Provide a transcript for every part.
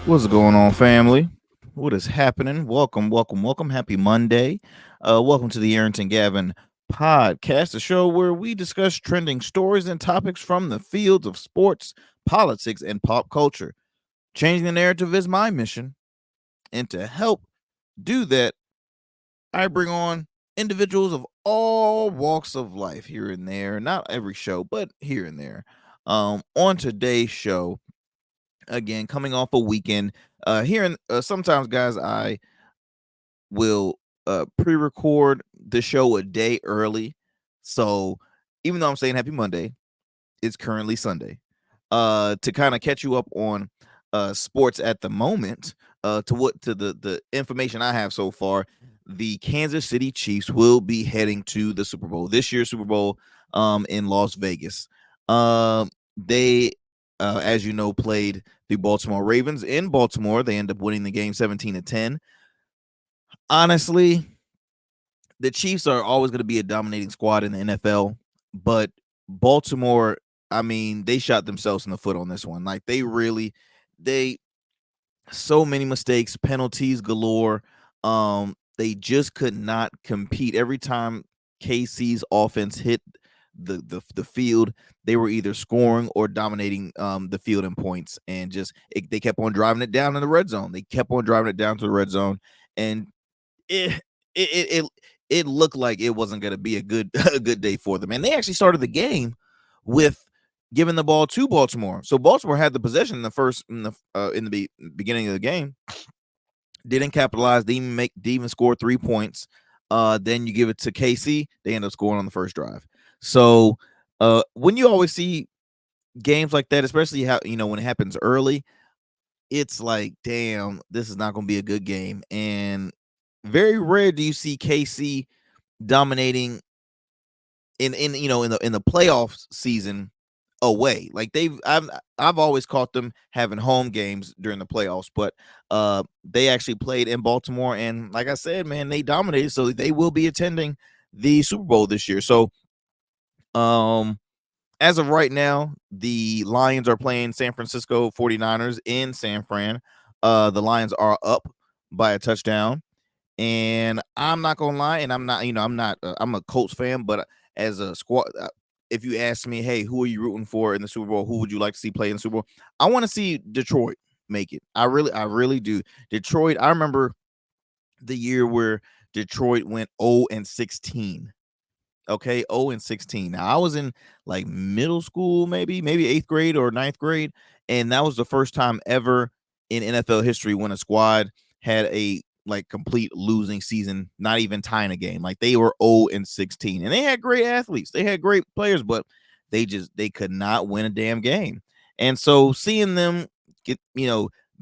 What's going on, family? What is happening? Welcome, welcome, welcome. Happy Monday. Welcome to the Arrington Gavin podcast, a show where we discuss trending stories and topics from the fields of sports, politics, and pop culture. Changing the narrative is my mission. And to help do that, I bring on individuals of all walks of life here and there. Not every show, but here and there. On today's show, again, coming off a weekend, here and sometimes, guys, I will pre-record the show a day early. So even though I'm saying happy Monday, it's currently Sunday. To kind of catch you up on sports at the moment, to the information I have so far, the Kansas City Chiefs will be heading to the Super Bowl, this year's Super Bowl, in Las Vegas. They as you know, played the Baltimore Ravens in Baltimore. They end up winning the game 17-10. Honestly, the Chiefs are always going to be a dominating squad in the NFL, but Baltimore, I mean, they shot themselves in the foot on this one. Like they so many mistakes, penalties galore. They just could not compete. Every time KC's offense hit the field, they were either scoring or dominating the field in points, and they kept on driving it down in the red zone. They kept on driving it down to the red zone, and it it it, it looked like it wasn't going to be a good a good day for them. And they actually started the game with giving the ball to Baltimore. So Baltimore had the possession in the beginning of the game, didn't capitalize, didn't even score 3 points. Then you give it to KC, they end up scoring on the first drive. So when you always see games like that, especially how when it happens early, it's like, damn, this is not going to be a good game. And very rare do you see KC dominating in the playoff season away. Like I've always caught them having home games during the playoffs, but they actually played in Baltimore, and like I said, man, they dominated. So they will be attending the Super Bowl this year. So um as of right now, the Lions are playing San Francisco 49ers in San Fran. The Lions are up by a touchdown. And I'm not gonna lie, and I'm a Colts fan, but as a squad, if you ask me, hey, who are you rooting for in the Super Bowl? Who would you like to see play in the Super Bowl? I want to see Detroit make it. I really do. Detroit. I remember the year where Detroit went 0-16. Okay, 0-16. Now I was in like middle school, maybe eighth grade or ninth grade, and that was the first time ever in NFL history when a squad had a like complete losing season, not even tying a game. Like they were 0-16, and they had great athletes, they had great players, but they could not win a damn game. And so seeing them get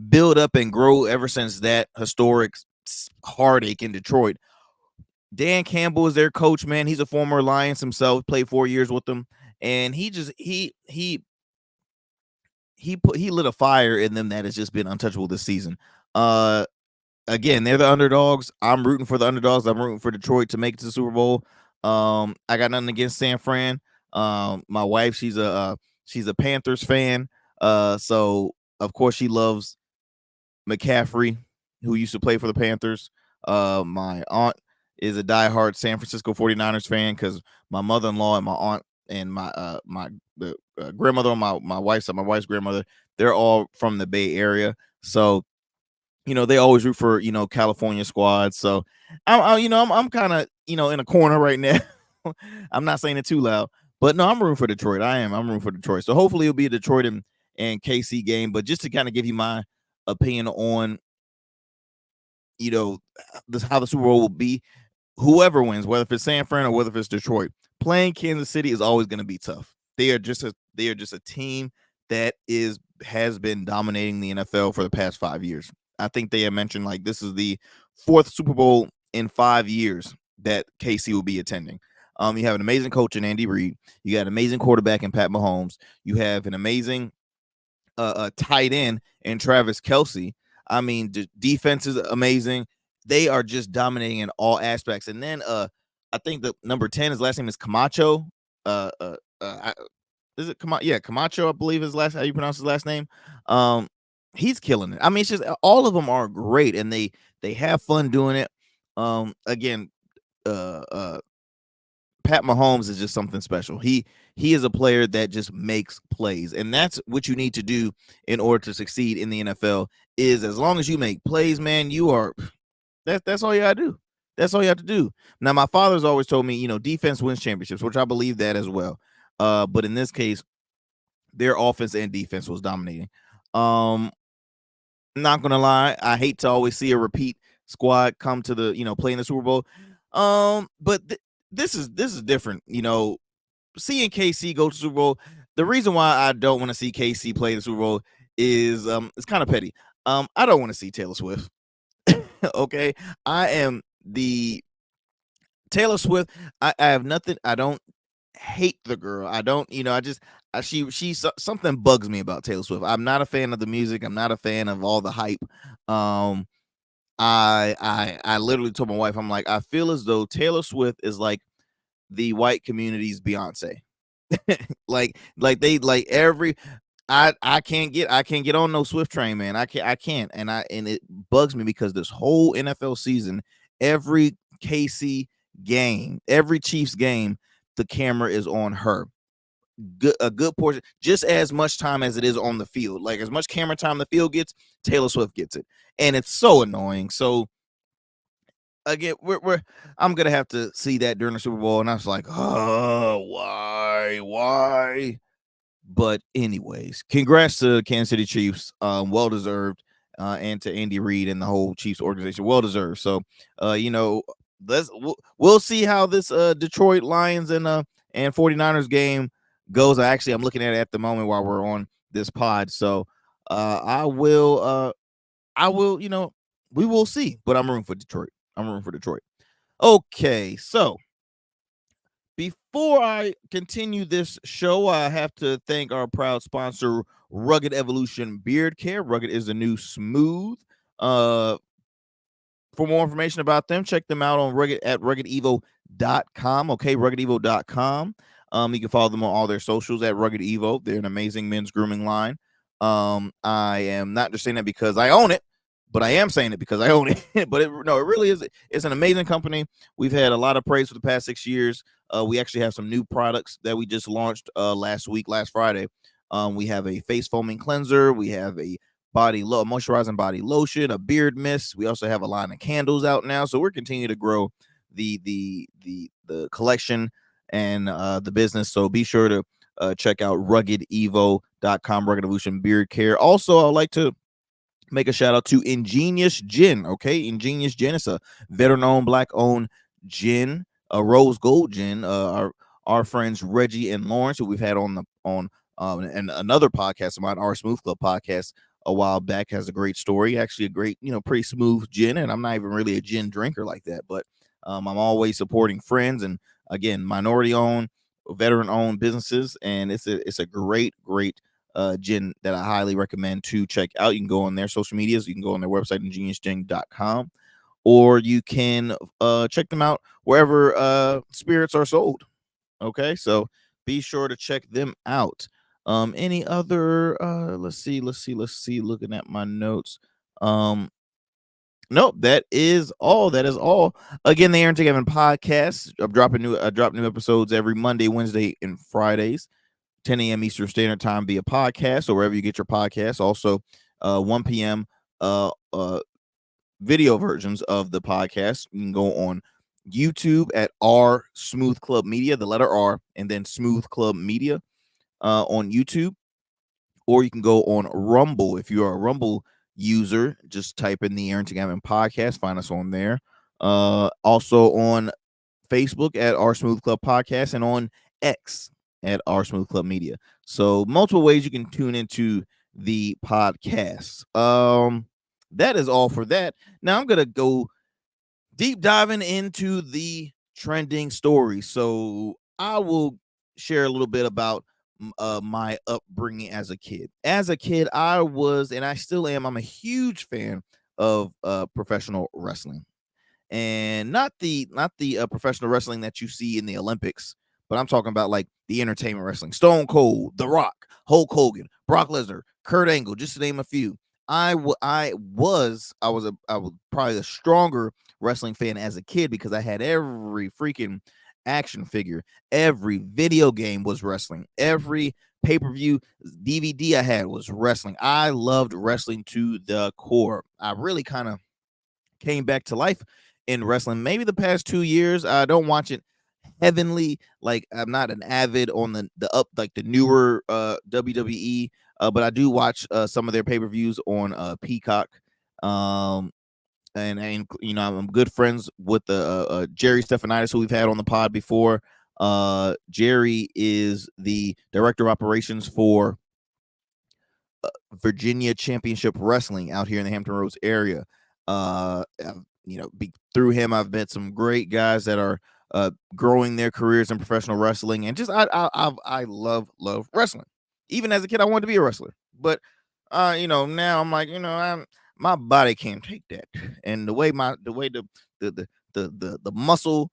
build up and grow ever since that historic heartache in Detroit. Dan Campbell is their coach, man. He's a former Lions himself, played 4 years with them, and he lit a fire in them that has just been untouchable this season. Again, they're the underdogs. I'm rooting for the underdogs. I'm rooting for Detroit to make it to the Super Bowl. I got nothing against San Fran. My wife, she's a Panthers fan. So of course she loves McCaffrey, who used to play for the Panthers. My aunt is a diehard San Francisco 49ers fan because my mother-in-law and my aunt and my grandmother on my wife's side, my wife's grandmother, they're all from the Bay Area. So they always root for California squads. So I'm kind of in a corner right now. I'm not saying it too loud, but no, I'm rooting for Detroit. I'm rooting for Detroit. So hopefully it'll be a Detroit and KC game. But just to kind of give you my opinion on how the Super Bowl will be, whoever wins, whether if it's San Fran or whether if it's Detroit, playing Kansas City is always going to be tough. They are just a team that has been dominating the NFL for the past 5 years. I think they have mentioned like this is the fourth Super Bowl in 5 years that KC will be attending. You have an amazing coach in Andy Reid. You got an amazing quarterback in Pat Mahomes. You have an amazing tight end in Travis Kelce. I mean, defense is amazing. They are just dominating in all aspects. And then I think the number 10, his last name is Camacho. Is it Camacho? Yeah, Camacho, I believe how you pronounce his last name. he's killing it. I mean, it's just all of them are great, and they have fun doing it. Again, uh, uh, Pat Mahomes is just something special. He is a player that just makes plays, and that's what you need to do in order to succeed in the NFL. Is as long as you make plays, man, you are that's all you gotta do. That's all you have to do. Now, my father's always told me, defense wins championships, which I believe that as well. But in this case, their offense and defense was dominating. Um, Not gonna lie, I hate to always see a repeat squad come to the play in the Super Bowl. But this is different. Seeing KC go to Super Bowl. The reason why I don't want to see KC play the Super Bowl is it's kind of petty. I don't want to see Taylor Swift. Okay, I am the Taylor Swift. I have nothing. I don't hate the girl. I don't. I just. Something bugs me about Taylor Swift. I'm not a fan of the music. I'm not a fan of all the hype. Um, I literally told my wife, I'm like, I feel as though Taylor Swift is like the white community's Beyonce. like every I can't get on no Swift train, man. I can't, and it bugs me because this whole NFL season, every KC game, every Chiefs game, the camera is on her. A good portion, just as much time as it is on the field. Like as much camera time the field gets, Taylor Swift gets it, and it's so annoying. So again, I'm gonna have to see that during the Super Bowl, and I was like, oh, why? But anyways, congrats to Kansas City Chiefs. Well deserved. And to Andy Reid and the whole Chiefs organization, well deserved. So, we'll see how this Detroit Lions and 49ers game goes. I'm looking at it at the moment while we're on this pod. So, I will, we will see. But I'm rooting for Detroit. Okay, so before I continue this show, I have to thank our proud sponsor, Rugged Evolution Beard Care. Rugged is the new smooth. Uh, for more information about them, check them out on ruggedevo.com. Okay, ruggedevo.com. You can follow them on all their socials at Rugged Evo. They're an amazing men's grooming line. I am not just saying that because I own it, but I am saying it because I own it. But it really is. It's an amazing company. We've had a lot of praise for the past 6 years. We actually have some new products that we just launched last Friday. We have a face foaming cleanser. We have a moisturizing body lotion, a beard mist. We also have a line of candles out now. So we're continuing to grow the collection and the business. So be sure to check out ruggedevo.com, Rugged Evolution Beard Care. Also, I'd like to make a shout out to Ingenious Gin. Okay, Ingenious Gin. It's a veteran-owned, black-owned gin, a rose gold gin. Our friends Reggie and Lawrence, who we've had on and another podcast of mine, our Smooth Club podcast, a while back, has a great story. Actually, a great, pretty smooth gin. And I'm not even really a gin drinker like that, but I'm always supporting friends and again, minority-owned, veteran-owned businesses, and it's a great gin that I highly recommend to check out. You can go on their social medias. You can go on their website, ingeniousgin.com, or you can check them out wherever spirits are sold. Okay, so be sure to check them out. Any other? Let's see. Looking at my notes. Nope, that is all. Again, the Arrington Gavin podcast. I drop new episodes every Monday, Wednesday, and Fridays. 10 a.m. Eastern Standard Time via podcast or wherever you get your podcasts. Also, 1 p.m. Video versions of the podcast. You can go on YouTube at R Smooth Club Media, the letter R, and then Smooth Club Media on YouTube. Or you can go on Rumble. If you are a Rumble user, just type in the Arrington Gavin podcast. Find us on there. Also on Facebook at R Smooth Club Podcast and on X at R Smooth Club Media. So multiple ways you can tune into the podcast. That is all for that. Now I'm gonna go deep diving into the trending story. So I will share a little bit about my upbringing as a kid. As a kid, I was, and I still am, I'm a huge fan of professional wrestling, and not the professional wrestling that you see in the Olympics, but I'm talking about like the entertainment wrestling. Stone Cold, The Rock, Hulk Hogan, Brock Lesnar, Kurt Angle, just to name a few. I was probably a stronger wrestling fan as a kid because I had every freaking action figure, every video game was wrestling, every pay-per-view DVD I had was wrestling. I loved wrestling to the core. I really kind of came back to life in wrestling. Maybe the past 2 years, I don't watch it heavenly. Like I'm not an avid on the newer WWE, but I do watch some of their pay per views on Peacock. Um, and I'm good friends with the Jerry Stephanitis, who we've had on the pod before. Jerry is the director of operations for Virginia Championship Wrestling out here in the Hampton Roads area. Through him, I've met some great guys that are growing their careers in professional wrestling, and just I love wrestling. Even as a kid, I wanted to be a wrestler, but now I'm like, my body can't take that, and the muscle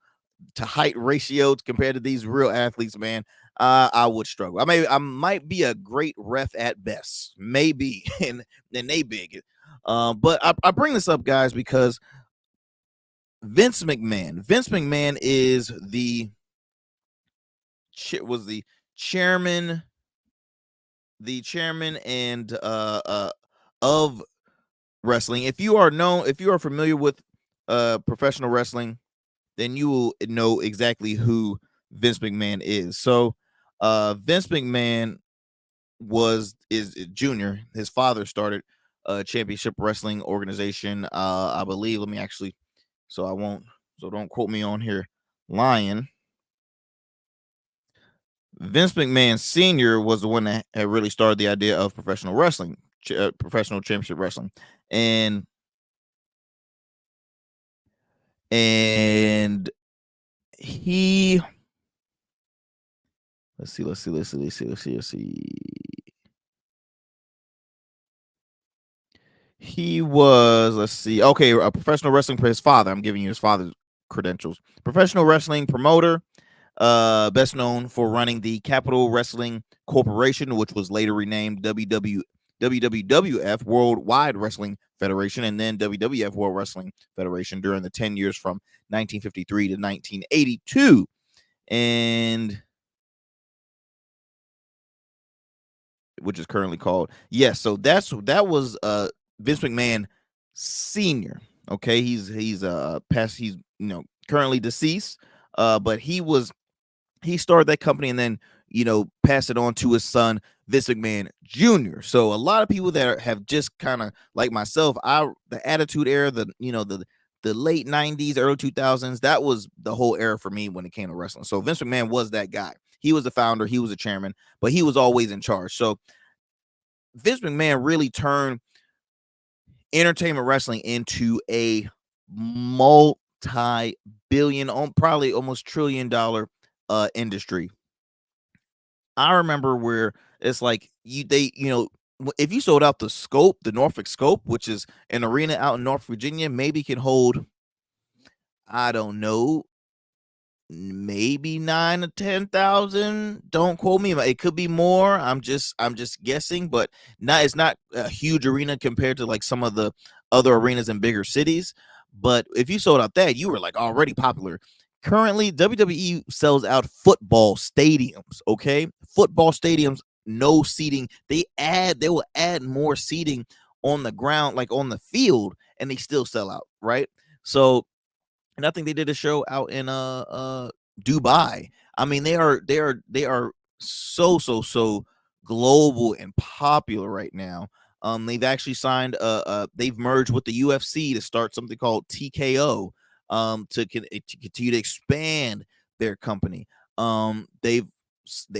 to height ratio compared to these real athletes, man, I would struggle. I might be a great ref at best, maybe, and they big. But I bring this up, guys, because Vince McMahon. Vince McMahon is was the chairman and of wrestling. If you are familiar with professional wrestling, then you will know exactly who Vince McMahon is. So Vince McMahon is junior. His father started a championship wrestling organization. I believe. Let me actually, so I won't. So don't quote me on here lying. Vince McMahon Sr. was the one that had really started the idea of professional wrestling, professional championship wrestling, and and he let's see. He was, let's see, okay, a professional wrestling for his father. I'm giving you his father's credentials. Professional wrestling promoter, best known for running the Capital Wrestling Corporation, which was later renamed WWF Worldwide Wrestling Federation, and then WWF World Wrestling Federation during the 10 years from 1953 to 1982. And which is currently called. Yes, so that was Vince McMahon Senior. Okay, he's currently deceased. But he started that company and then passed it on to his son Vince McMahon Jr. So a lot of people that have just kind of like myself, the Attitude Era, the late 90s, early 2000s, that was the whole era for me when it came to wrestling. So Vince McMahon was that guy. He was the founder, he was the chairman, but he was always in charge. So Vince McMahon really turned entertainment wrestling into a multi-billion, probably almost $1 trillion industry. I remember where it's like if you sold out the Norfolk Scope, which is an arena out in North Virginia, maybe can hold, I don't know, maybe 9 to 10,000. Don't quote me. It could be more. I'm just guessing, but it's not a huge arena compared to like some of the other arenas in bigger cities. But if you sold out that, you were like already popular. Currently, WWE sells out football stadiums. Okay, football stadiums, no seating. They will add more seating on the ground, like on the field, and they still sell out. Right. So, and I think they did a show out in Dubai. I mean, they are so global and popular right now. They've actually signed they've merged with the UFC to start something called TKO, to continue to expand their company. They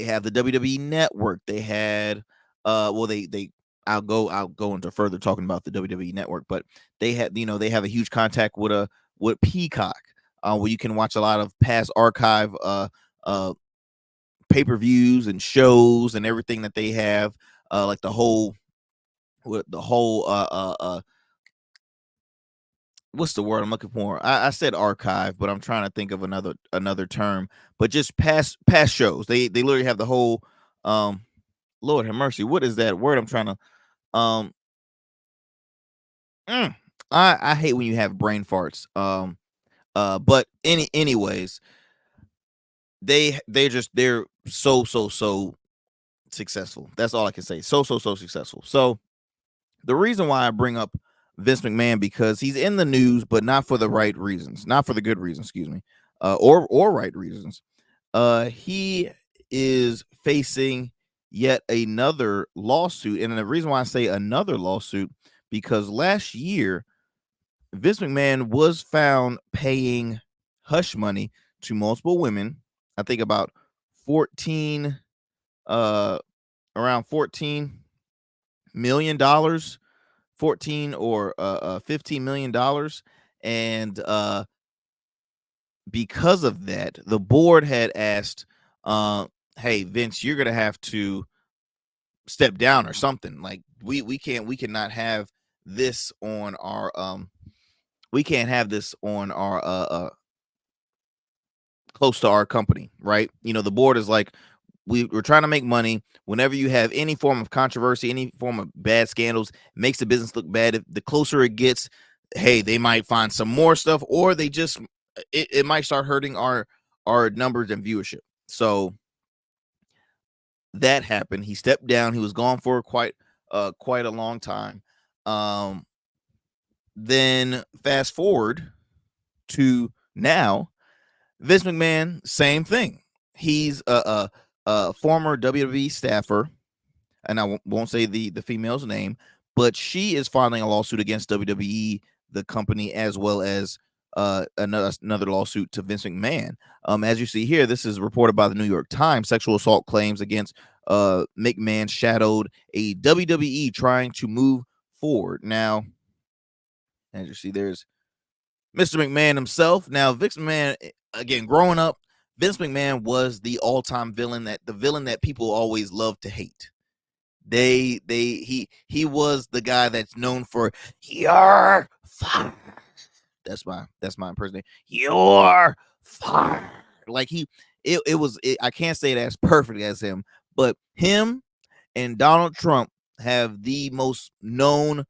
have the WWE network. They had well they I'll go into further talking about the WWE network, but they have a huge contact with Peacock, where you can watch a lot of past archive uh, pay-per-views and shows and everything that they have, like the whole what's the word I'm looking for? I said archive, but I'm trying to think of another term. But just past shows. They literally have the whole Lord have mercy. What is that word I'm trying to Mm. I hate when you have brain farts. But anyways, they're so successful. That's all I can say. So successful. So the reason why I bring up Vince McMahon, because he's in the news, but not for the right reasons, not for the good reasons, excuse me, or right reasons. He is facing yet another lawsuit, and the reason why I say another lawsuit, because last year Vince McMahon was found paying hush money to multiple women. I think about 14, uh, around $14 million, 14 or $15 million, and because of that, the board had asked, "Hey, Vince, you're gonna have to step down or something. Like we cannot have this on our we can't have this on our close to our company, right? You know, the board is like, we're trying to make money. Whenever you have any form of controversy, any form of bad scandals, makes the business look bad. If the closer it gets, hey, they might find some more stuff, or they just it might start hurting our numbers and viewership. So that happened. He stepped down. He was gone for quite a long time. Um, then fast forward to now, Vince McMahon, same thing. He's a former WWE staffer, and I won't say the female's name, but she is filing a lawsuit against WWE, the company, as well as another lawsuit to Vince McMahon. As you see here, this is reported by the New York Times. Sexual assault claims against McMahon shadowed a WWE trying to move forward. Now, as you see, there's Mr. McMahon himself. Now, Vince McMahon, again, growing up, Vince McMahon was the all-time villain, that the villain that people always love to hate. He was the guy that's known for "You're fired." That's my impersonation. "You're fired." Like I can't say it as perfect as him, but him and Donald Trump have the most known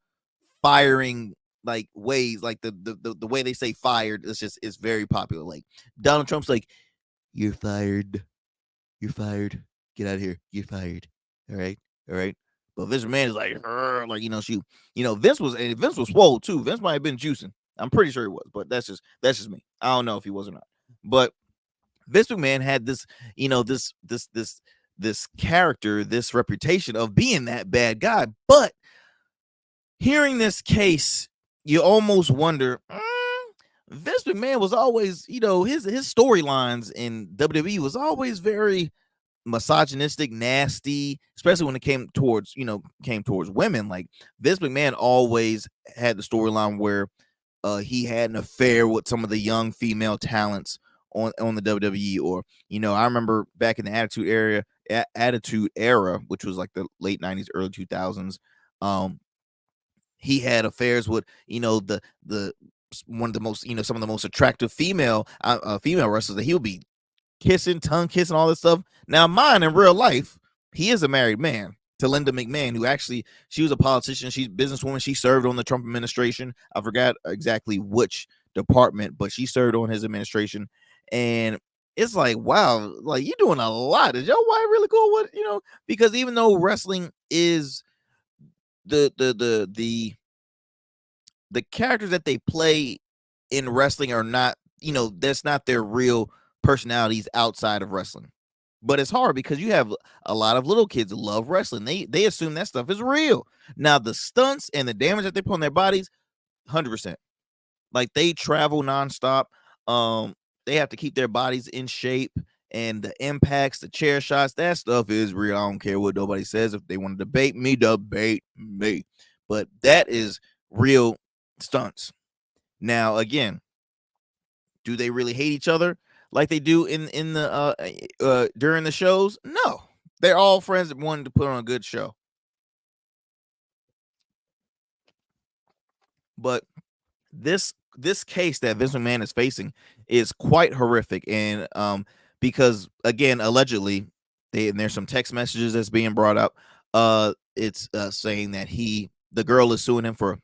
firing like ways, like the way they say fired, it's very popular. Like Donald Trump's like, "You're fired. You're fired. Get out of here. You're fired. All right. All right." But Vince McMahon is like, "Arr," like, Vince was swole too. Vince might have been juicing. I'm pretty sure he was, but that's just me. I don't know if he was or not. But Vince McMahon had this, this character, this reputation of being that bad guy. But hearing this case, you almost wonder, Vince McMahon was always, his storylines in WWE was always very misogynistic, nasty, especially when it came towards women. Like Vince McMahon always had the storyline where he had an affair with some of the young female talents on the WWE. Or I remember back in the Attitude Era, which was like the late '90s, early 2000s. He had affairs with the one of the most some of the most attractive female wrestlers, that he would be kissing, tongue kissing, all this stuff. Now, mine in real life, he is a married man to Linda McMahon, who actually, she was a politician. She's a businesswoman. She served on the Trump administration. I forgot exactly which department, but she served on his administration. And it's like, wow, like you're doing a lot. Is your wife really cool with, because even though wrestling is the the characters that they play in wrestling are not, that's not their real personalities outside of wrestling. But it's hard because you have a lot of little kids who love wrestling. They assume that stuff is real. Now the stunts and the damage that they put on their bodies, 100%. Like they travel nonstop. Um, they have to keep their bodies in shape, and the impacts, the chair shots, that stuff is real. I don't care what nobody says. If they want to debate me, debate me. But that is real stunts. Now, again, do they really hate each other like they do in the during the shows? No, they're all friends that wanted to put on a good show. But this case that Vince McMahon is facing is quite horrific, and because again, allegedly, and there's some text messages that's being brought up. It's saying that the girl is suing him for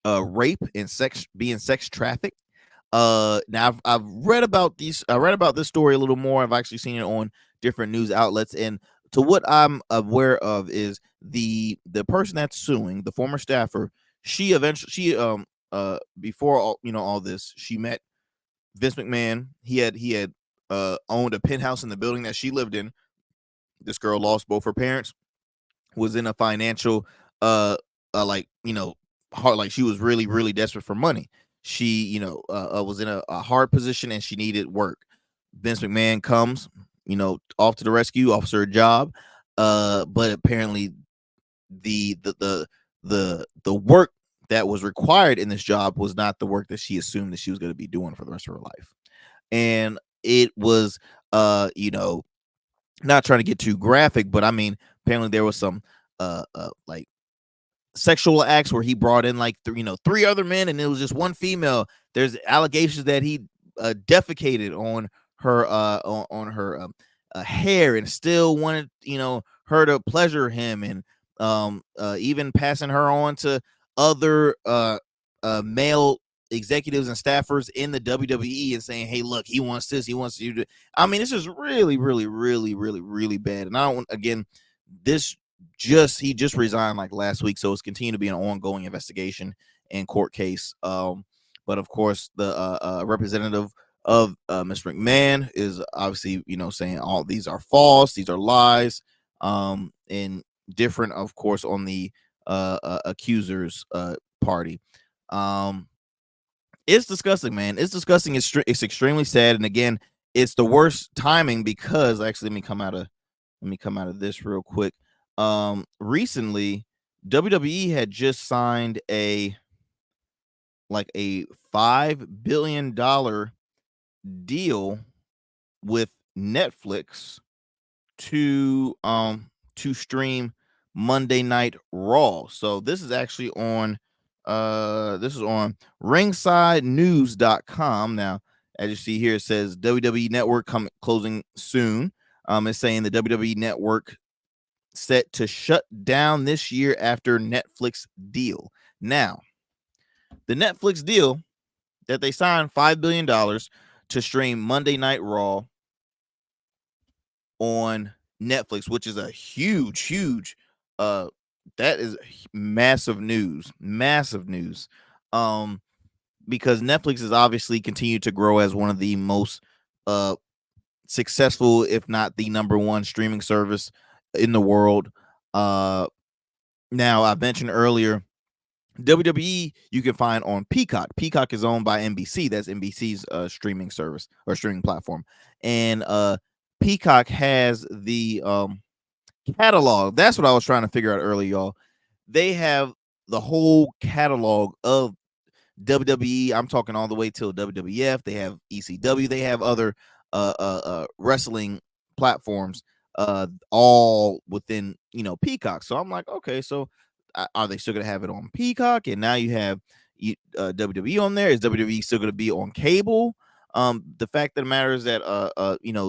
rape and being sex trafficked. Now I've read about these. I read about this story a little more. I've actually seen it on different news outlets, and to what I'm aware of is the person that's suing, the former staffer. She before all this, she met Vince McMahon. He had owned a penthouse in the building that she lived in. This girl lost both her parents, was in a financial like hard, like she was really really desperate for money. She was in a hard position and she needed work. Vince McMahon comes, off to the rescue, offers her a job, but apparently the work that was required in this job was not the work that she assumed that she was going to be doing for the rest of her life. And it was not trying to get too graphic, but I mean, apparently there was some like sexual acts where he brought in like three other men and it was just one female. There's allegations that he defecated on her on her hair and still wanted her to pleasure him, and even passing her on to other male executives and staffers in the WWE and saying, hey, look, he wants this, he wants you to. I mean, it's just really really really really really bad. And I don't, again, this he just resigned like last week, so it's continued to be an ongoing investigation and court case. But of course, the representative of Mr. McMahon is obviously saying all these are false, these are lies, and different, of course, on the accusers party. It's disgusting, man. It's disgusting. It's extremely sad, and again, it's the worst timing because actually, let me come out of this real quick. Recently, WWE had just signed a $5 billion deal with Netflix to stream Monday Night Raw. So this is actually on ringsidenews.com. Now, as you see here, it says WWE Network closing soon. It's saying the WWE Network set to shut down this year after Netflix deal. Now, the Netflix deal that they signed $5 billion to stream Monday Night Raw on Netflix, which is a huge that is massive news. Because Netflix has obviously continued to grow as one of the most successful, if not the number one streaming service in the world. Now, I mentioned earlier, WWE you can find on Peacock. Peacock is owned by NBC. That's NBC's streaming service or streaming platform. And Peacock has the catalog. That's what I was trying to figure out earlier, y'all. They have the whole catalog of WWE. I'm talking all the way till WWF. They have ECW. They have other wrestling platforms, all within Peacock. So I'm like, okay, so are they still gonna have it on Peacock? And now you have WWE on there. Is WWE still gonna be on cable? The fact of the matter is that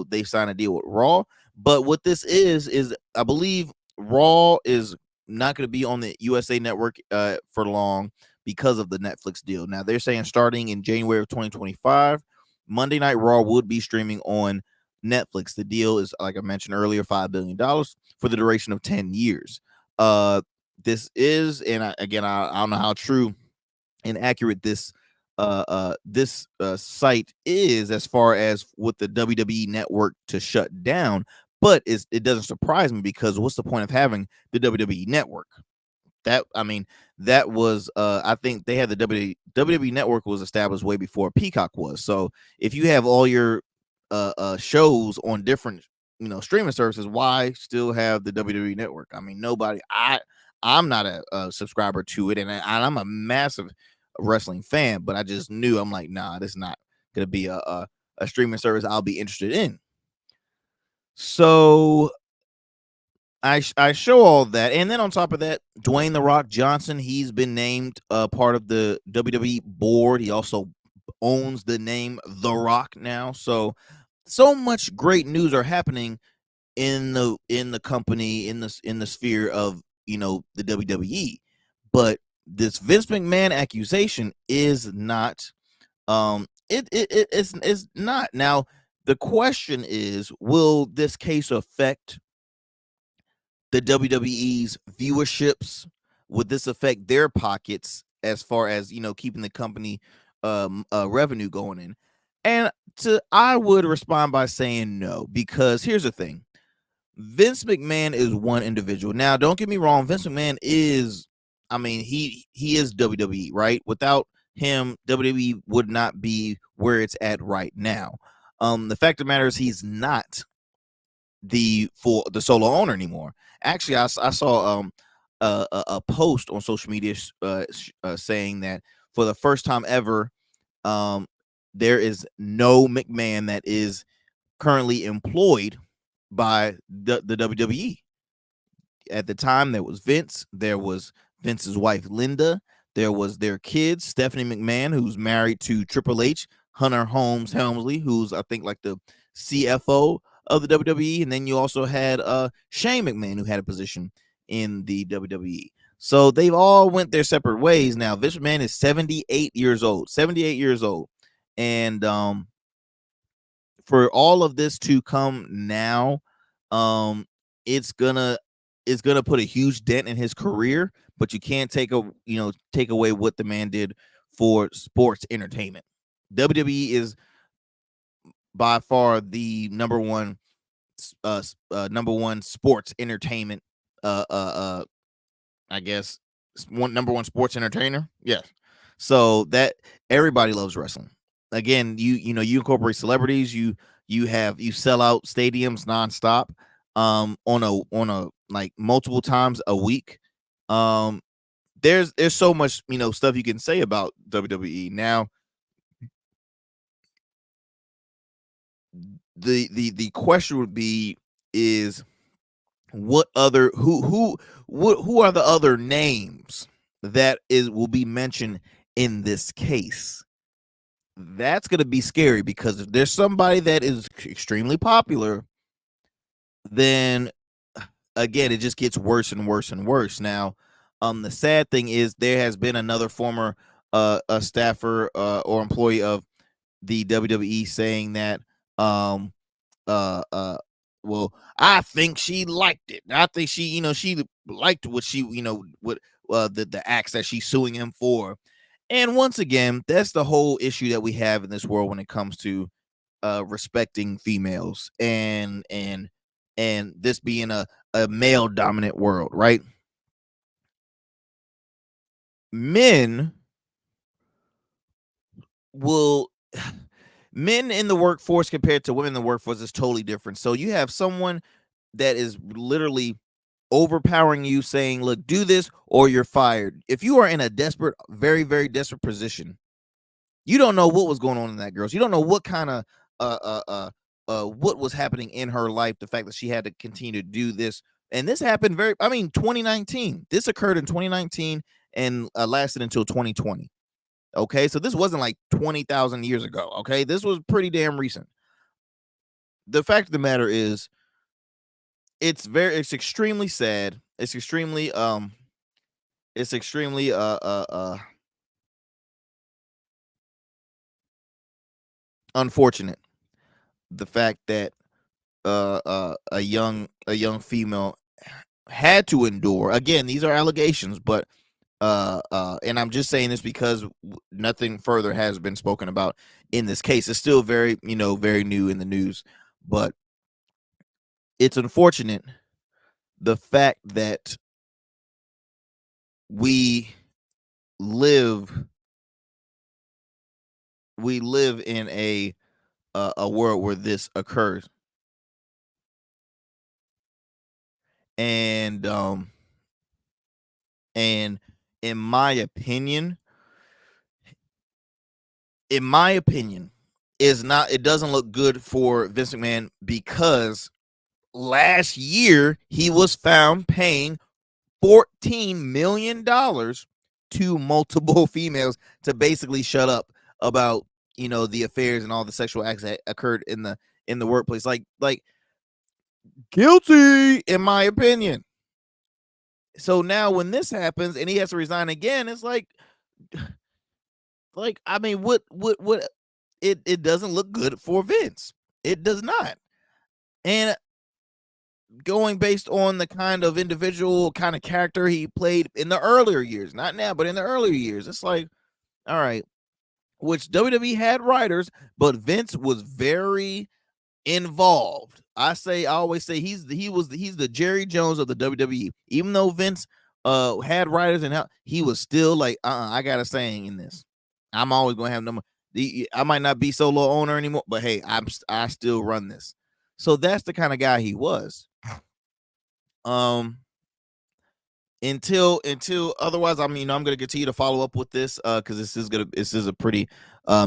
they signed a deal with Raw. But what this is I believe Raw is not going to be on the USA Network for long because of the Netflix deal. Now they're saying starting in January of 2025, Monday Night Raw would be streaming on Netflix. The deal is, like I mentioned earlier, $5 billion for the duration of 10 years. This is, and I don't know how true and accurate this site is as far as with the WWE Network to shut down, but it doesn't surprise me because what's the point of having the WWE Network? That was I think they had the WWE Network was established way before Peacock was. So if you have all your shows on different streaming services, why still have the WWE Network? I mean, I'm not a subscriber to it, and I'm a massive wrestling fan, but I just knew, I'm like, nah, this is not gonna be a streaming service I'll be interested in. So I show all that, and then on top of that, Dwayne "The Rock" Johnson, he's been named part of the WWE board. He also owns the name The Rock now. So much great news are happening in the company, in the sphere of the WWE. But this Vince McMahon accusation is not it's not. Now the question is, will this case affect the WWE's viewerships? Would this affect their pockets as far as, keeping the company revenue going in? And I would respond by saying no, because here's the thing. Vince McMahon is one individual. Now, don't get me wrong, Vince McMahon is, I mean, he is WWE, right? Without him, WWE would not be where it's at right now. The fact of the matter is, he's not the solo owner anymore. Actually, I saw a post on social media saying that for the first time ever, um, there is no McMahon that is currently employed by the WWE. At the time, there was Vince, there was Vince's wife Linda, there was their kids, Stephanie McMahon, who's married to Triple H, Hunter Holmes Helmsley, who's I think like the CFO of the WWE, and then you also had Shane McMahon, who had a position in the WWE. So they've all went their separate ways. Now Vince McMahon is 78 years old, 78 years old, and for all of this to come now, um, it's gonna put a huge dent in his career. But you can't take away what the man did for sports entertainment. WWE is by far the number one sports entertainment. I guess number one sports entertainer. Yes. So that everybody loves wrestling. Again, you incorporate celebrities, you sell out stadiums nonstop, on a like multiple times a week. Um there's so much, stuff you can say about WWE. Now, the question would be, is what other who are the other names that is will be mentioned in this case? That's going to be scary, because if there's somebody that is extremely popular, then again it just gets worse and worse and worse. Now, the sad thing is, there has been another former a staffer or employee of the WWE saying that, um uh well, I think she liked it. I think she liked what what the acts that she's suing him for. And once again, that's the whole issue that we have in this world when it comes to respecting females, and this being a male dominant world, right? Men will Men in the workforce compared to women in the workforce is totally different. So you have someone that is literally overpowering you, saying, look, do this or you're fired. If you are in a desperate, very, very desperate position, you don't know what was going on in that girl's. You don't know what kind of what was happening in her life. The fact that she had to continue to do this, and this happened 2019. This occurred in 2019 and lasted until 2020. Okay, so this wasn't like 20,000 years ago. Okay, this was pretty damn recent. The fact of the matter is, it's extremely sad. It's extremely unfortunate, the fact that a young female had to endure. Again, these are allegations, but and I'm just saying this because nothing further has been spoken about in this case. It's still very, very new in the news, but it's unfortunate, the fact that we live in a world where this occurs. And um and in my opinion, in my opinion is not it doesn't look good for Vince McMahon, because last year he was found paying $14 million to multiple females to basically shut up about, the affairs and all the sexual acts that occurred in the workplace. Like guilty, in my opinion. So now when this happens and he has to resign again, it's like I mean, what? It doesn't look good for Vince. It does not. And going based on the kind of individual kind of character he played in the earlier years, not now, but in the earlier years, it's like, all right, which WWE had writers, but Vince was very involved. I always say he's the Jerry Jones of the WWE. Even though Vince had writers and he was still like, I got a saying in this. I'm always gonna have number. I might not be solo owner anymore, but hey, I still run this. So that's the kind of guy he was. Um, until otherwise, I mean, I'm gonna continue to follow up with this because this is a pretty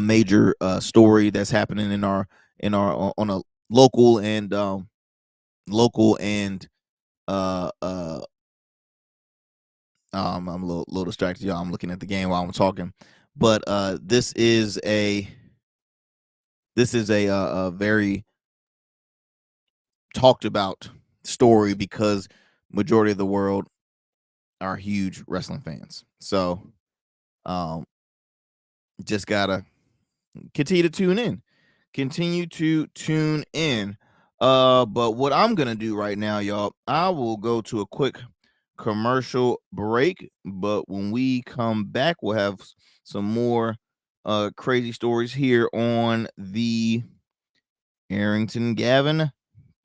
major story that's happening on a local and local and uh uh I'm a little distracted, y'all. I'm looking at the game while I'm talking, but this is a very talked about story because majority of the world are huge wrestling fans. So um just gotta continue to tune in. Continue to tune in. But what I'm gonna do right now, y'all, I will go to a quick commercial break. But when we come back, we'll have some more crazy stories here on the Arrington Gavin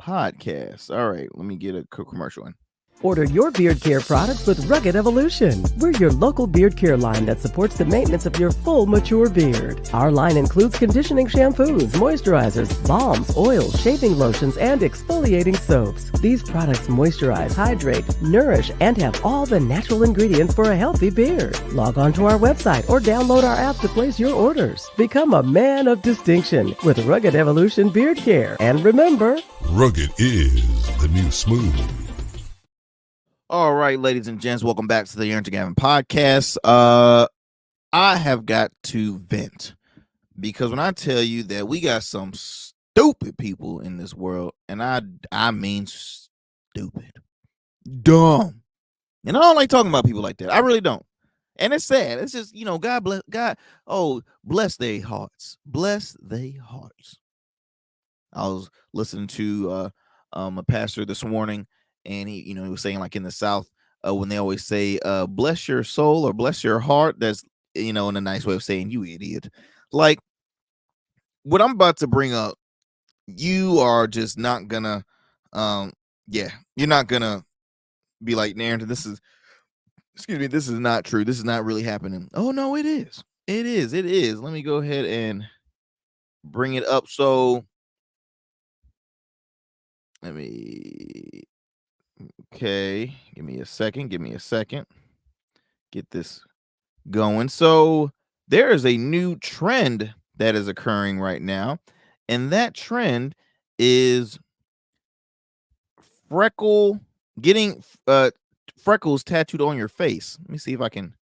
podcast. All right, let me get a quick commercial in. Order your beard care products with Rugged Evolution. We're your local beard care line that supports the maintenance of your full, mature beard. Our line includes conditioning shampoos, moisturizers, balms, oils, shaving lotions, and exfoliating soaps. These products moisturize, hydrate, nourish, and have all the natural ingredients for a healthy beard. Log on to our website or download our app to place your orders. Become a man of distinction with Rugged Evolution Beard Care. And remember, Rugged is the new smooth. All right, ladies and gents, welcome back to the Arrington Gavin podcast. I have got to vent because when I tell you that we got some stupid people in this world, and I mean stupid, dumb, and I don't like talking about people like that. I really don't, and it's sad. It's just God bless God. Oh, bless their hearts, bless their hearts. I was listening to a pastor this morning, and he was saying, like, in the South, when they always say bless your soul or bless your heart, that's in a nice way of saying you idiot. Like, what I'm about to bring up, you are just not gonna you're not gonna be like, Narrative, this is not true, this is not really happening. Oh no, it is. Let me go ahead and bring it up. So let me okay, give me a second. Get this going. So there is a new trend that is occurring right now, and that trend is freckle getting freckles tattooed on your face. Let me see if I can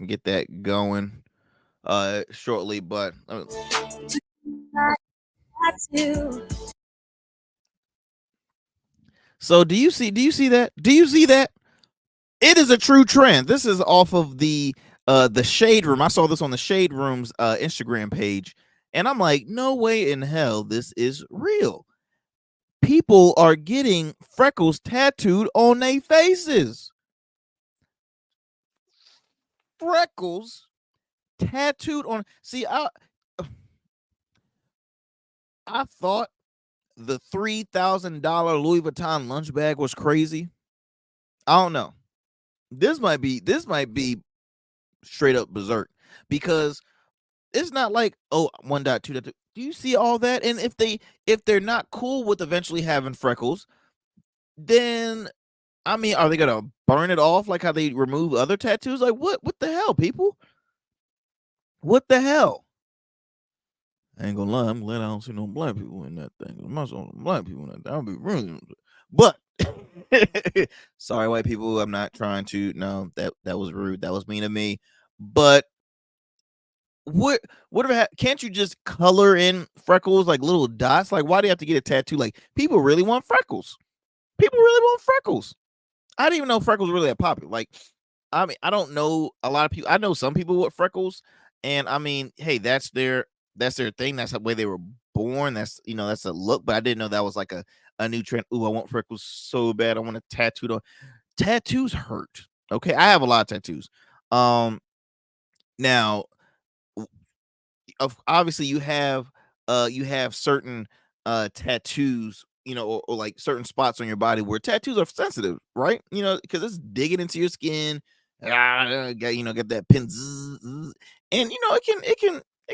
get that going shortly, but so do you see that? It is a true trend. This is off of the Shade Room. I saw this on the Shade Room's Instagram page, and I'm like, no way in hell this is real. People are getting freckles tattooed on their faces. Freckles tattooed on. See, I thought the $3,000 Louis Vuitton lunch bag was crazy. I don't know. This might be straight up berserk, because it's not like, oh, 1.2. Do you see all that? And if they're not cool with eventually having freckles, then I mean, are they gonna burn it off like how they remove other tattoos? Like, what the hell, people? What the hell? I ain't gonna lie, I'm glad I don't see no black people in that thing. I'm not seeing black people in that thing. I'll be really, but sorry, white people. I'm not trying to. No, that was rude. That was mean of me. But whatever. Can't you just color in freckles, like little dots? Like, why do you have to get a tattoo? Like, people really want freckles. People really want freckles. I didn't even know freckles were really that popular. Like, I mean, I don't know a lot of people. I know some people with freckles, and I mean, hey, that's their thing. That's the way they were born. That's a look. But I didn't know that was like a new trend. Ooh, I want freckles so bad. I want to tattoo them. Tattoos hurt. Okay, I have a lot of tattoos. Now obviously you have certain tattoos, or like certain spots on your body where tattoos are sensitive, right? Because it's digging into your skin. Get that pin, and it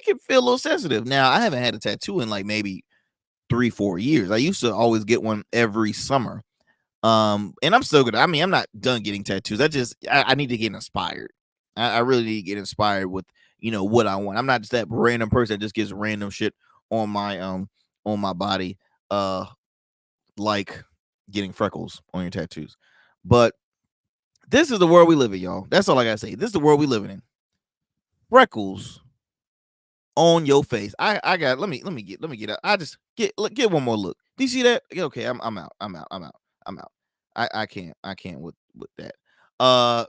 can feel a little sensitive. Now I haven't had a tattoo in like maybe 3-4 years. I used to always get one every summer. And I'm still good. I mean, I'm not done getting tattoos. I need to get inspired. I really need to get inspired with what I want. I'm not just that random person that just gets random shit on my body, uh, like getting freckles on your tattoos. But this is the world we live in, y'all. That's all I gotta say. This is the world we living in. Freckles on your face. I got. Let me get up. I just get one more look. Do you see that? Okay, I'm out. I'm out. I can't with that. Uh,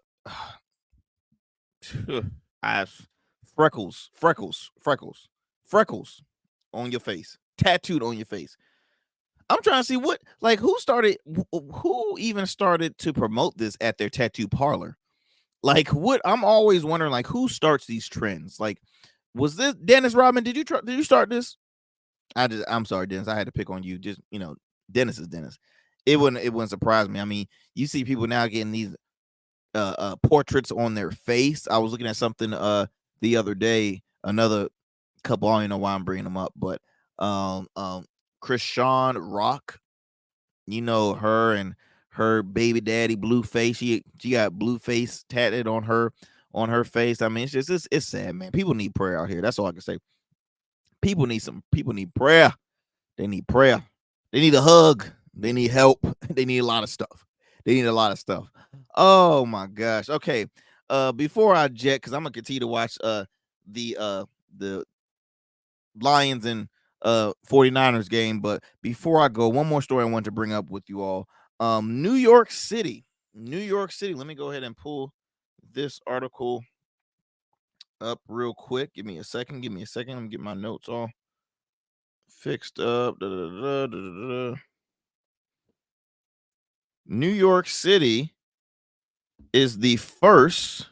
I freckles on your face, tattooed on your face. I'm trying to see who even started to promote this at their tattoo parlor. Like, what? I'm always wondering, like, who starts these trends? Like, was this Dennis Rodman? Did you start this? I'm sorry, Dennis. I had to pick on you. Just Dennis is Dennis. It wouldn't surprise me. I mean, you see people now getting these portraits on their face. I was looking at something the other day. Another couple. I don't even know why I'm bringing them up, but Krishan Rock. Her and her baby daddy Blueface. She got Blueface tatted on her face. I mean, it's sad, man. People need prayer out here. That's all I can say. People need prayer. They need prayer. They need a hug. They need help. They need a lot of stuff. Oh my gosh. Okay. Before I jet, because I'm gonna continue to watch the Lions and 49ers game. But before I go, one more story I want to bring up with you all. New York City. New York City. Let me go ahead and pull this article up real quick. Give me a second. I'm gonna get my notes all fixed up. New York City is the first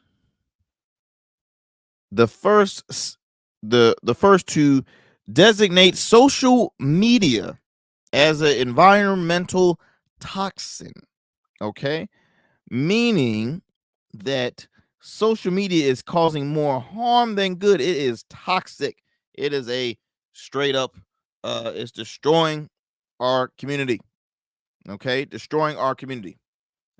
to designate social media as an environmental toxin. Okay, meaning that social media is causing more harm than good. It is toxic. It is a straight up it's destroying our community. Okay, destroying our community.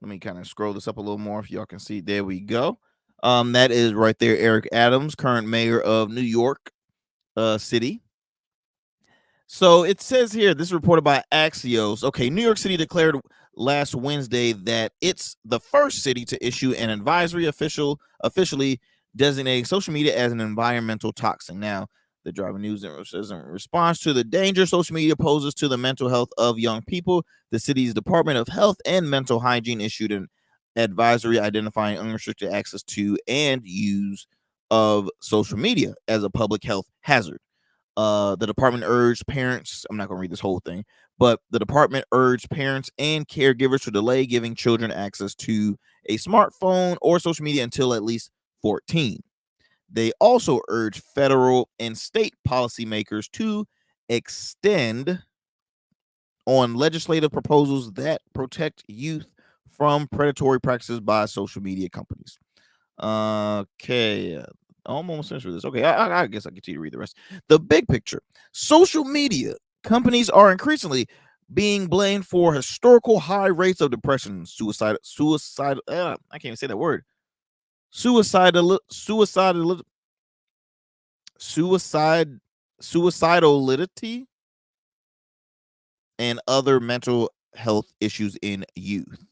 Let me kind of scroll this up a little more if y'all can see. There we go. That is right there, Eric Adams, current mayor of New York City. So it says here, this is reported by Axios. Okay, New York City declared last Wednesday that it's the first city to issue an advisory officially designating social media as an environmental toxin. Now, the Driver News says in response to the danger social media poses to the mental health of young people, the city's Department of Health and Mental Hygiene issued an advisory identifying unrestricted access to and use of social media as a public health hazard. The department urged parents, I'm not going to read this whole thing, but the department urged parents and caregivers to delay giving children access to a smartphone or social media until at least 14. They also urged federal and state policymakers to extend on legislative proposals that protect youth from predatory practices by social media companies. Okay. Almost finished with this. Okay, I guess I continue to read the rest. The big picture. Social media companies are increasingly being blamed for historical high rates of depression, suicide. I can't even say that word. Suicidality, suicidality, and other mental health issues in youth.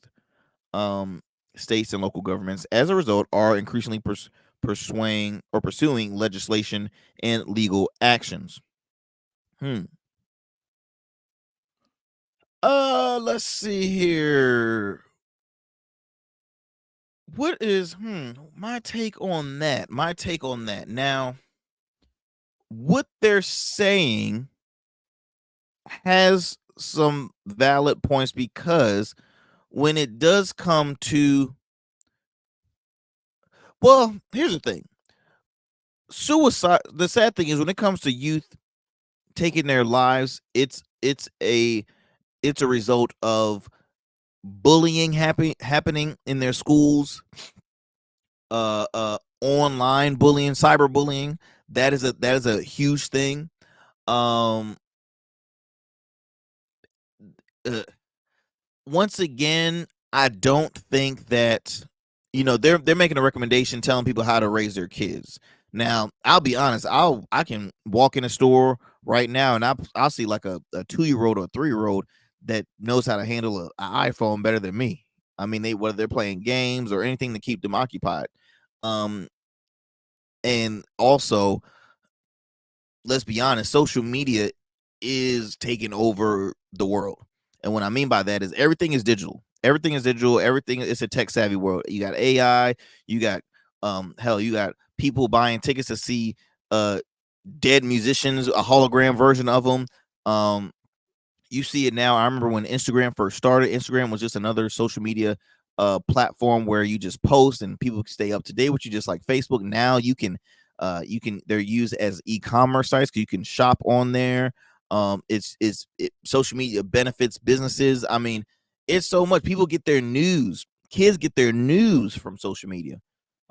States and local governments, as a result, are increasingly pursuing legislation and legal actions. Let's see here. What is my take on that? My take on that. Now, what they're saying has some valid points because when it does come to, well, here's the thing. Suicide, the sad thing is when it comes to youth taking their lives, it's a result of bullying happening in their schools, online bullying, cyberbullying. That is a huge thing. Um uh, Once again, I don't think that they're making a recommendation telling people how to raise their kids. Now, I'll be honest, I can walk in a store right now and I'll see like a 2-year-old or a 3-year-old that knows how to handle an iPhone better than me. I mean, whether they're playing games or anything to keep them occupied. Um and also, let's be honest, social media is taking over the world. And what I mean by that is everything is digital. Everything is digital. Everything is a tech savvy world. You got AI, you got hell, you got people buying tickets to see uh dead musicians, a hologram version of them. Um you see it now. I remember when Instagram first started. Instagram was just another social media platform where you just post and people can stay up to date with you, just like Facebook. Now they're used as e-commerce sites. You can shop on there. Social media benefits businesses. I mean, it's so much. People get their news. Kids get their news from social media.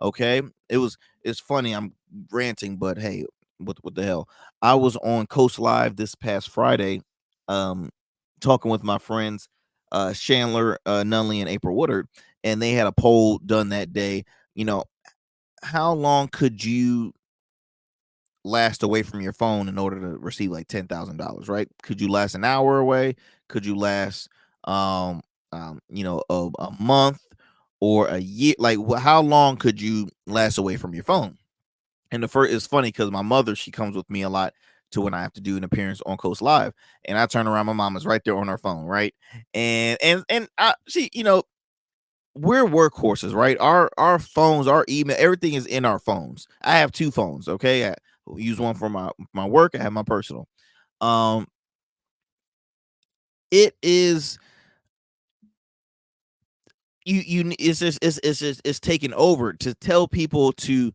Okay, it's funny. I'm ranting, but hey, what the hell? I was on Coast Live this past Friday, um, talking with my friends, Chandler Nunley and April Woodard, and they had a poll done that day. You know, how long could you last away from your phone in order to receive like $10,000? Right? Could you last an hour away? Could you last, a month or a year? Like, how long could you last away from your phone? And the first, it's funny because my mother, she comes with me a lot to when I have to do an appearance on Coast Live, and I turn around, my mom is right there on her phone, right? She, we're workhorses, right? Our phones, our email, everything is in our phones. I have 2 phones, okay? I use one for my work. I have my personal. Um, it is it's taken over. To tell people to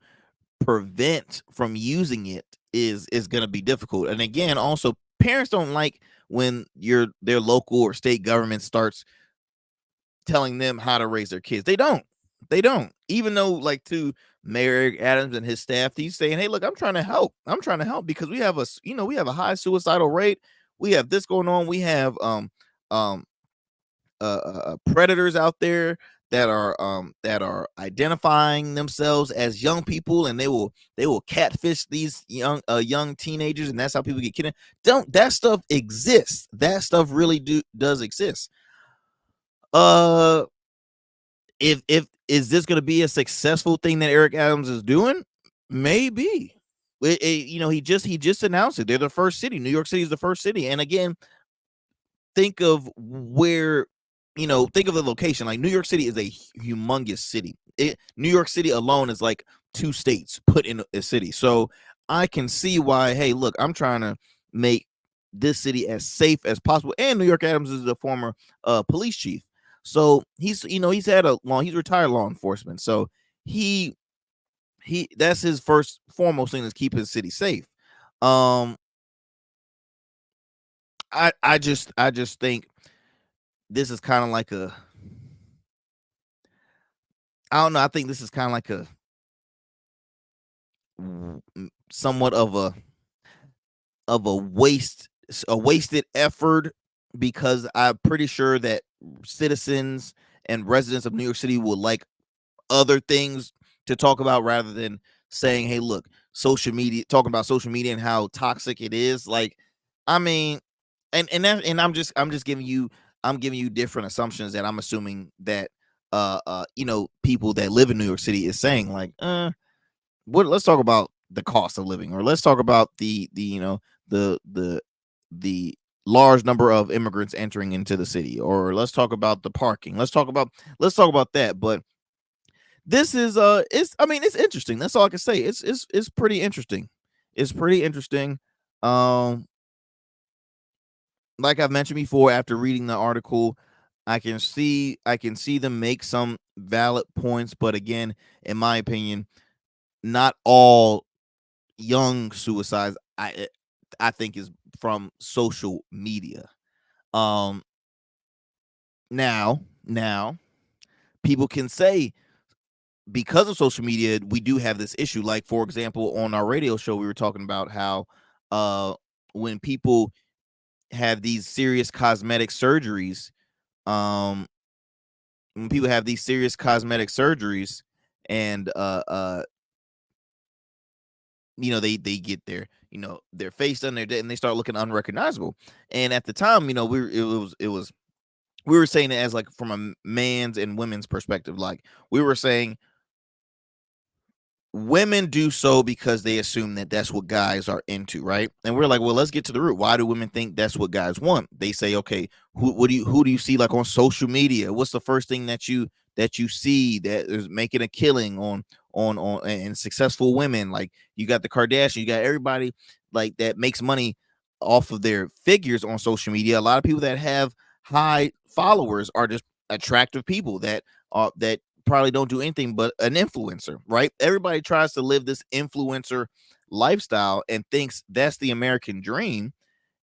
prevent from using it is going to be difficult. And again, also, parents don't like when their local or state government starts telling them how to raise their kids. They don't even though, like, to Mayor Eric Adams and his staff, he's saying, hey, look, I'm trying to help because we have a high suicidal rate. We have this going on. We have um predators out there that are identifying themselves as young people, and they will catfish these young teenagers, and that's how people get kidnapped. Don't That stuff exists. That stuff really does exist. uh if is this going to be a successful thing that Eric Adams is doing? Maybe. He just announced it. They're the first city. New York City is the first city. And again, think of think of the location. Like, New York City is a humongous city. New York City alone is like 2 states put in a city. So I can see why, hey, look, I'm trying to make this city as safe as possible. And New York Adams is a former police chief. So he's retired law enforcement. So he that's his first foremost thing, is keep his city safe. Um I just think this is kind of like I don't know. I think this is kind of like somewhat of a wasted effort, because I'm pretty sure that citizens and residents of New York City would like other things to talk about rather than saying, hey, look, talking about social media and how toxic it is. Like, I mean, and I'm just giving you different assumptions that I'm assuming that people that live in New York City is saying, like, let's talk about the cost of living, or let's talk about the large number of immigrants entering into the city, or let's talk about the parking. Let's talk about that. But this is it's I mean, it's interesting. That's all I can say. It's pretty interesting. It's pretty interesting. Um like I've mentioned before, after reading the article, I can see them make some valid points, but again, in my opinion, not all young suicides I think is from social media. Um now people can say, because of social media we do have this issue. Like, for example, on our radio show we were talking about how uh when people have these serious cosmetic surgeries, um when people have these serious cosmetic surgeries and they get their face done there and they start looking unrecognizable. And at the time, we were saying it as like from a man's and women's perspective. Like, we were saying women do so because they assume that that's what guys are into, right? And we're like, well, let's get to the root. Why do women think that's what guys want? They say, okay, who do you see like on social media? What's the first thing that you see that is making a killing on and successful women? Like, you got the Kardashians, you got everybody like that makes money off of their figures on social media. A lot of people that have high followers are just attractive people that probably don't do anything but an influencer, right? Everybody tries to live this influencer lifestyle and thinks that's the American dream,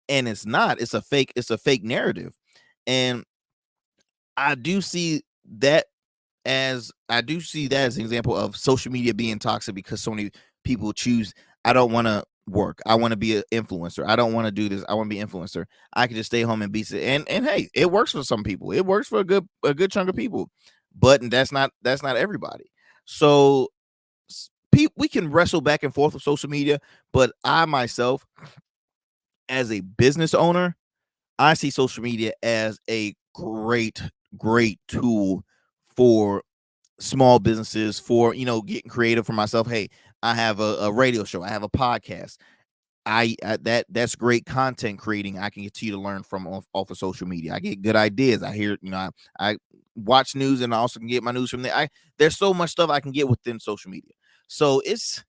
and it's not. It's a fake narrative. And I do see that as an example of social media being toxic, because so many people choose, I don't want to work. I want to be an influencer. I don't want to do this. I want to be an influencer. I can just stay home and be and hey, it works for some people. It works for a good chunk of people. But that's not everybody. So we can wrestle back and forth with social media, but I myself, as a business owner, I see social media as a great tool for small businesses, for getting creative for myself. Hey, I have a radio show, I have a podcast. That's great content creating. I can continue to learn from off of social media. I get good ideas. I hear, I watch news, and I also can get my news from there. There's so much stuff I can get within social media. So it's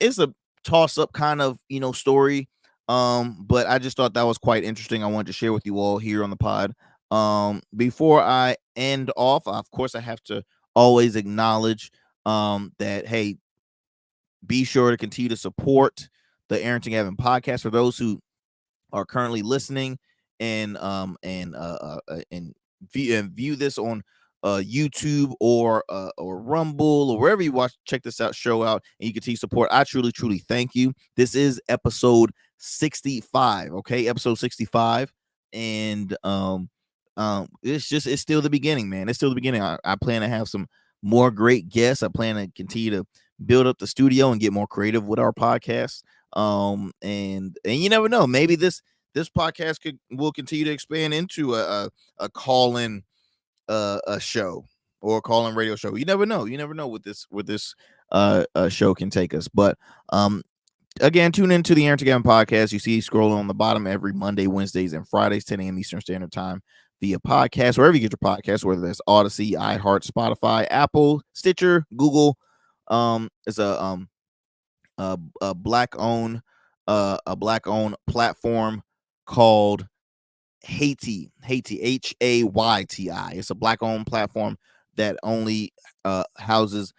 a toss up kind of story. But I just thought that was quite interesting. I wanted to share with you all here on the pod. Before I end off, of course I have to always acknowledge that, hey, be sure to continue to support the Arrington Gavin podcast. For those who are currently listening and view this on YouTube or Rumble or wherever you check this show out, and you continue to support, I truly thank you. This is episode 65. Okay, episode 65. And it's still the beginning, man. It's still the beginning. I plan to have some more great guests. I plan to continue to build up the studio and get more creative with our podcast. And you never know, maybe this podcast will continue to expand into a call-in a show, or a call-in radio show. You never know what this show can take us. But again, tune into the Arrington Gavin podcast. You see scrolling on the bottom every Monday, Wednesdays, and Fridays, 10 a.m. Eastern Standard Time, via podcast, wherever you get your podcast, whether that's Odyssey, iHeart, Spotify, Apple, Stitcher, Google. It's a black owned platform called Haiti, Hayti. It's a black owned platform that only houses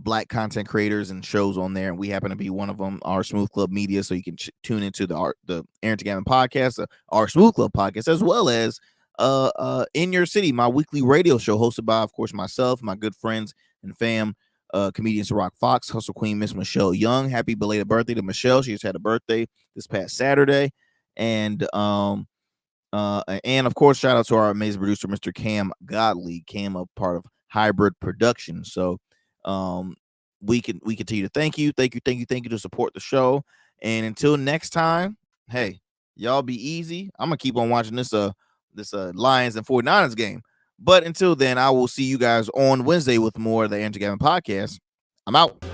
black content creators and shows on there, and we happen to be one of them. Our Smooth Club Media, so you can tune into the Arrington Gavin podcast, our Smooth Club podcast, as well as In Your City, my weekly radio show hosted by, of course, myself, my good friends and fam, comedian Rock Fox, Hustle Queen Miss Michelle Young. Happy belated birthday to Michelle. She just had a birthday this past Saturday. And of course, shout out to our amazing producer, Mr. Cam Godley. Cam, a part of Hybrid Production. So we continue to thank you to support the show. And until next time, hey, y'all be easy. I'm gonna keep on watching this Lions and 49ers game. But until then, I will see you guys on Wednesday with more of the Arrington Gavin podcast. I'm out.